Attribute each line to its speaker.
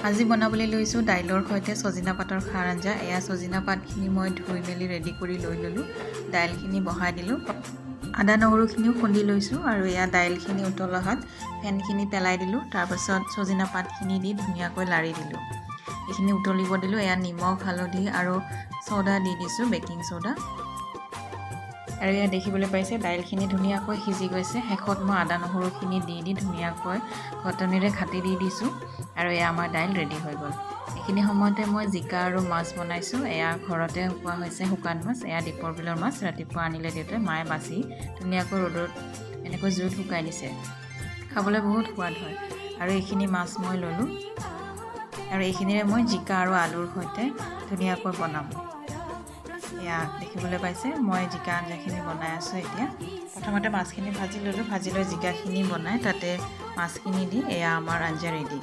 Speaker 1: আজি বনাবলৈ লৈছোঁ দাইলৰ সৈতে সজিনা পাতৰ খাৰ আঞ্জা। এয়া সজিনা পাতখিনি মই ধুই মেলি ৰেডি কৰি লৈ ল'লোঁ। দাইলখিনি বহাই দিলোঁ। আদা নহৰুখিনিও খুন্দি লৈছোঁ আৰু এয়া দাইলখিনি উতল অহাত ফেনখিনি পেলাই দিলোঁ। তাৰপাছত সজিনা পাতখিনি দি ধুনীয়াকৈ লাৰি দিলোঁ। এইখিনি উতলিব দিলোঁ। এয়া নিমখ হালধি আৰু চ'দা দি দিছোঁ, বেকিং চ'দা। আৰু এয়া দেখিবলৈ পাইছে দাইলখিনি ধুনীয়াকৈ সিজি গৈছে। শেষত মই আদা নহৰুখিনি দি ধুনীয়াকৈ ঘটনিৰে ঘাটি দি দিছোঁ আৰু এয়া আমাৰ দাইল ৰেডি হৈ গ'ল। এইখিনি সময়তে মই জিকা আৰু মাছ বনাইছোঁ। এয়া ঘৰতে শুকোৱা হৈছে শুকান মাছ। এয়া দীপৰ বিলৰ মাছ, ৰাতিপুৱা আনিলে দেউতাই, মায়ে বাছি ধুনীয়াকৈ ৰ'দত এনেকৈ জুইত শুকাই দিছে। খাবলৈ বহুত সোৱাদ হয়। আৰু এইখিনি মাছ মই ল'লোঁ আৰু এইখিনিৰে মই জিকা আৰু আলুৰ সৈতে ধুনীয়াকৈ বনাম। এয়া দেখিবলৈ পাইছে মই জিকা আঞ্জাখিনি বনাই আছোঁ। এতিয়া প্ৰথমতে মাছখিনি ভাজি ল'লোঁ। ভাজি লৈ জিকাখিনি বনাই তাতে মাছখিনি দি এয়া আমাৰ আঞ্জা ৰেডি।